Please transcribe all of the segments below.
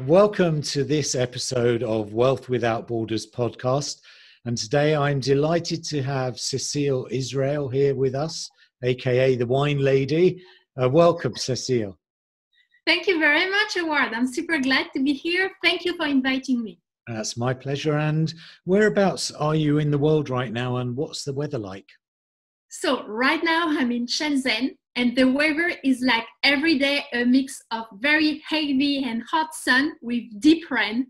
Welcome to this episode of Wealth Without Borders podcast. And today I'm delighted to have Cécile Israël here with us, a.k.a. the wine lady. Welcome, Cecile. Thank you very much, Howard. I'm super glad to be here. Thank you for inviting me. That's my pleasure. And whereabouts are you in the world right now, and what's the weather like? So right now I'm in Shenzhen, and the weather is like every day a mix of very heavy and hot sun with deep rain.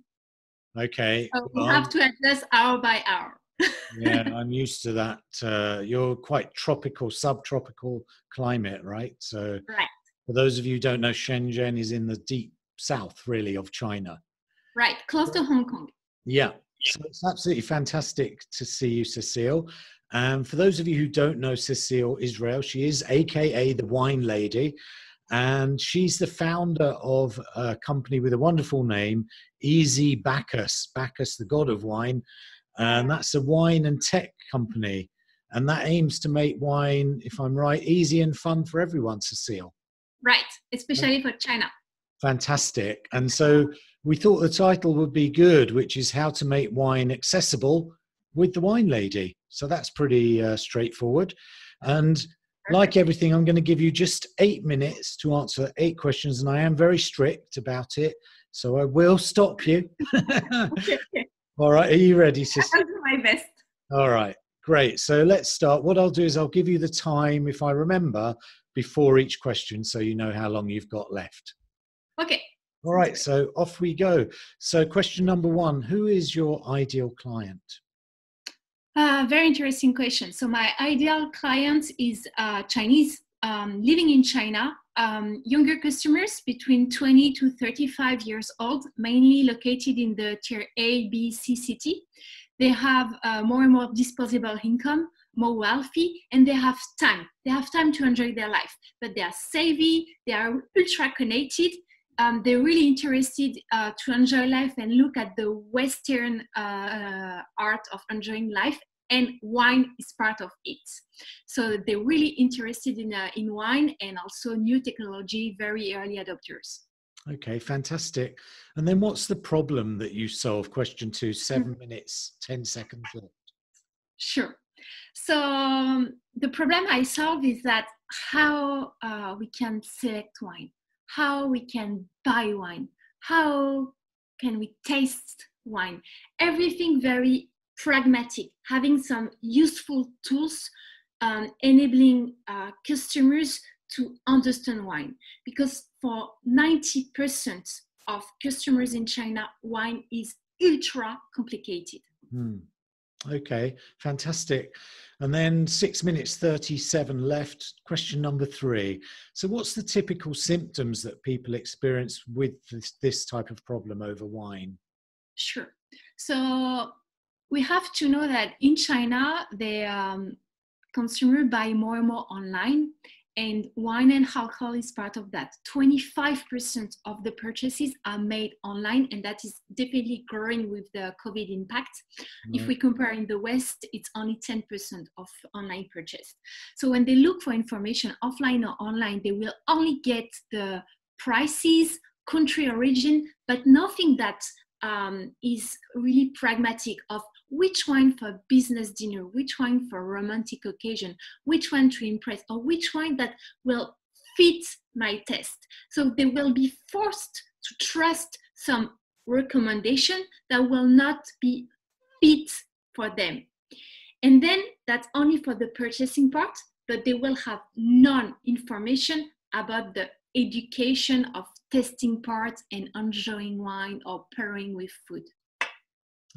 Okay. So we have to adjust hour by hour. Yeah, I'm used to that. You're quite tropical, subtropical climate, right? So right. For those of you who don't know, Shenzhen is in the deep south, really, of China. Right, close to Hong Kong. Yeah, so it's absolutely fantastic to see you, Cecile. For those of you who don't know Cécile Israël, she is a.k.a. the wine lady, and she's the founder of a company with a wonderful name, Easy Bacchus, Bacchus, the god of wine. And that's a wine and tech company. And that aims to make wine, if I'm right, easy and fun for everyone, Cecile. Right, especially for China. Fantastic. And so we thought the title would be good, which is How to Make Wine Accessible with the Wine Lady. So that's pretty straightforward. And like everything, I'm going to give you just 8 minutes to answer 8 questions. And I am very strict about it, so I will stop you. Okay. All right. Are you ready, Cecile? I'll do my best. All right. Great. So let's start. What I'll do is I'll give you the time, if I remember, before each question, so you know how long you've got left. Okay. All right. So off we go. So question number 1, who is your ideal client? Very interesting question. So my ideal client is Chinese, living in China, younger customers between 20 to 35 years old, mainly located in the tier A, B, C city. They have more and more disposable income, more wealthy, and they have time. They have time to enjoy their life, but they are savvy, they are ultra connected. They're really interested to enjoy life and look at the Western art of enjoying life, and wine is part of it. So they're really interested in wine and also new technology, very early adopters. Okay, fantastic. And then what's the problem that you solve? Question 2, 7 minutes, 10 seconds left. Sure. So the problem I solve is that how we can select wine, how we can buy wine, how can we taste wine, everything very pragmatic, having some useful tools, enabling customers to understand wine. Because for 90% of customers in China, wine is ultra complicated. Okay, fantastic. And then 6 minutes 37 left. Question number 3. So what's the typical symptoms that people experience with this type of problem over wine? Sure. So we have to know that in China, the consumer buy more and more online, and wine and alcohol is part of that. 25% of the purchases are made online, and that is definitely growing with the COVID impact. If we compare in the West, it's only 10% of online purchase. So when they look for information offline or online, they will only get the prices, country origin, but nothing that is really pragmatic of which wine for business dinner, which wine for romantic occasion, which one to impress, or which wine that will fit my taste. So they will be forced to trust some recommendation that will not be fit for them. And then that's only for the purchasing part, but they will have non-information about the education of tasting parts and enjoying wine or pairing with food.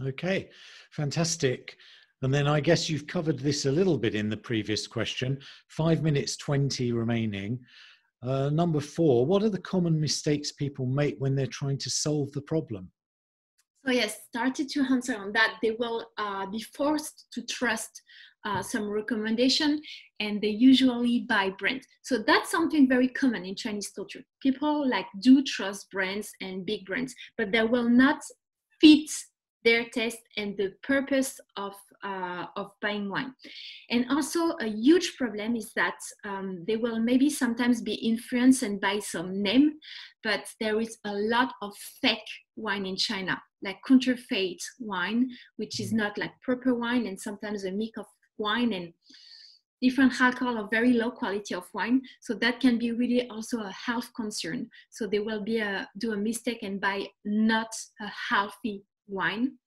Okay, fantastic. And then I guess you've covered this a little bit in the previous question. 5 minutes 20 remaining. Number 4, what are the common mistakes people make when they're trying to solve the problem? So yes, started to answer on that. They will be forced to trust some recommendation, and they usually buy brands. So that's something very common in Chinese culture. People do trust brands and big brands, but they will not fit their taste and the purpose of buying wine. And also a huge problem is that they will maybe sometimes be influenced and by some name, but there is a lot of fake wine in China, like counterfeit wine, which is not like proper wine, and sometimes a mix of wine and different alcohol of very low quality of wine. So that can be really also a health concern. So they will do a mistake and buy not a healthy wine.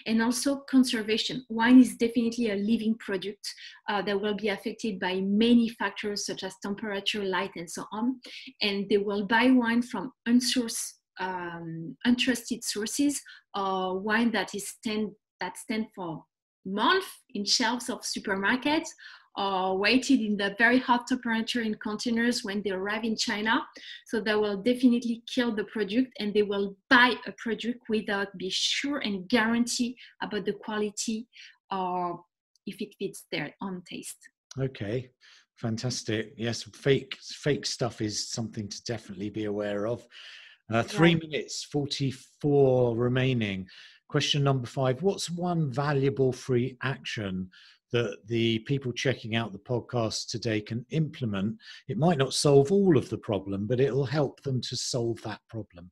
And also conservation. Wine is definitely a living product that will be affected by many factors such as temperature, light, and so on. And they will buy wine from untrusted sources, or wine that stand for months in shelves of supermarkets, or waited in the very hot temperature in containers when they arrive in China. So that will definitely kill the product, and they will buy a product without being sure and guarantee about the quality or if it fits their own taste. Okay, fantastic. Yes, fake stuff is something to definitely be aware of. 3 minutes, 44 remaining. Question number 5. What's one valuable free action that the people checking out the podcast today can implement? It might not solve all of the problem, but it'll help them to solve that problem.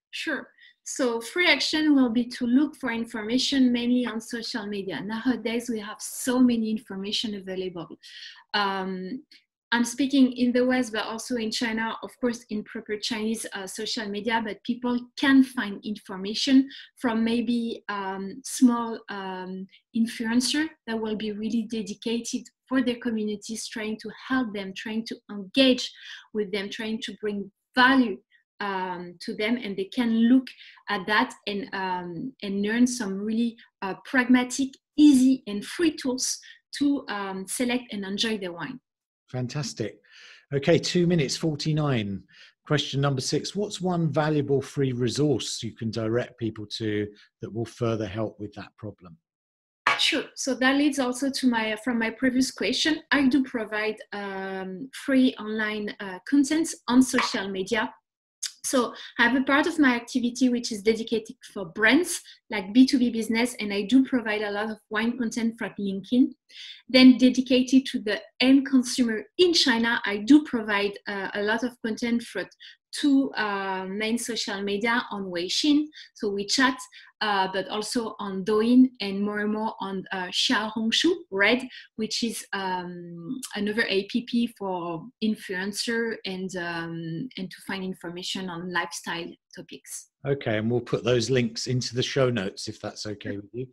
Sure. So free action will be to look for information mainly on social media. Nowadays, we have so many information available. I'm speaking in the West, but also in China, of course, in proper Chinese social media, but people can find information from maybe small influencer that will be really dedicated for their communities, trying to help them, trying to engage with them, trying to bring value to them, and they can look at that and learn some really pragmatic, easy, and free tools to select and enjoy the wine. Fantastic. Okay, 2 minutes, 49. Question number 6. What's one valuable free resource you can direct people to that will further help with that problem? Sure. So that leads also to from my previous question. I do provide free online content on social media. So I have a part of my activity which is dedicated for brands like B2B business, and I do provide a lot of wine content from LinkedIn. Then dedicated to the end consumer in China, I do provide a lot of content for two main social media on Weixin, so WeChat, but also on Douyin, and more on Xiaohongshu Red, which is another app for influencer and to find information on lifestyle topics. Okay, and we'll put those links into the show notes if that's okay with you.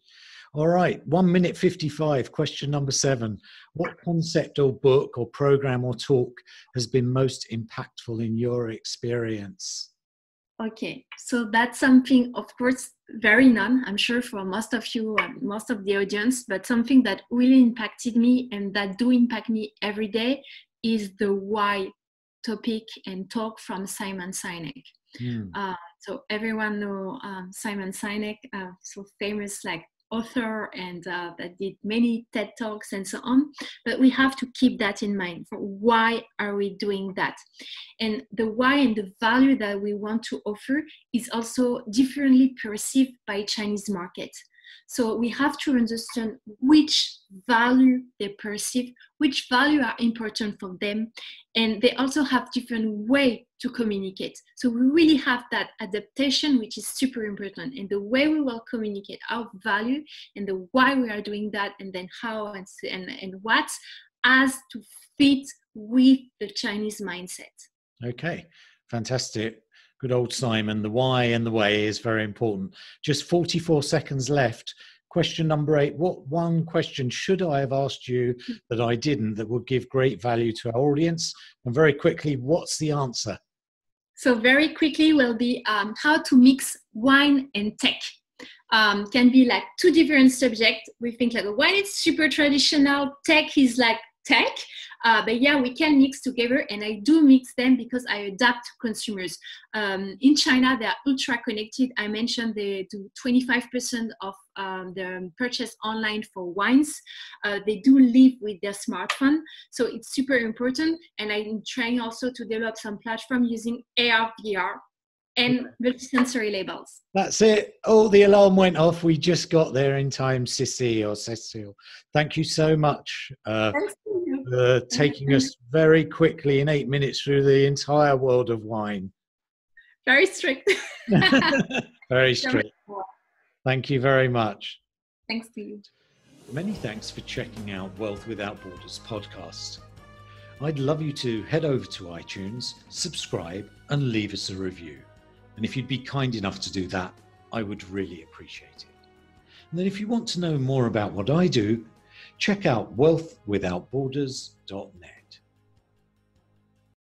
All right, 1 minute 55. Question number 7. What concept or book or program or talk has been most impactful in your experience? Okay, so that's something, of course, very known, I'm sure, for most of you, most of the audience, but something that really impacted me and that do impact me every day is the why topic and talk from Simon Sinek. So everyone know Simon Sinek, so famous like author, and that did many TED Talks and so on. But we have to keep that in mind. For why are we doing that? And the why and the value that we want to offer is also differently perceived by Chinese market. So we have to understand which value they perceive, which value are important for them, and they also have different way to communicate. So we really have that adaptation, which is super important, and the way we will communicate our value and the why we are doing that, and then how and what, as to fit with the Chinese mindset. Okay, fantastic. Good old Simon. The why and the way is very important. Just 44 seconds left. Question number 8. What one question should I have asked you that I didn't that would give great value to our audience? And very quickly, what's the answer? So very quickly will be how to mix wine and tech. Can be like two different subjects. We think like wine is super traditional, tech is like tech, but yeah, we can mix together, and I do mix them because I adapt to consumers. In China, they are ultra connected. I mentioned they do 25% of their purchase online for wines. They do live with their smartphone, so it's super important. And I'm trying also to develop some platform using AR, VR, and multi-sensory labels. That's it. Oh, the alarm went off. We just got there in time, Cecile. Thank you so much for taking us very quickly in 8 minutes through the entire world of wine. Very strict. Very strict. Thank you very much. Thanks to you. Many thanks for checking out Wealth Without Borders podcast. I'd love you to head over to iTunes, subscribe, and leave us a review. And if you'd be kind enough to do that, I would really appreciate it. And then if you want to know more about what I do, check out wealthwithoutborders.net.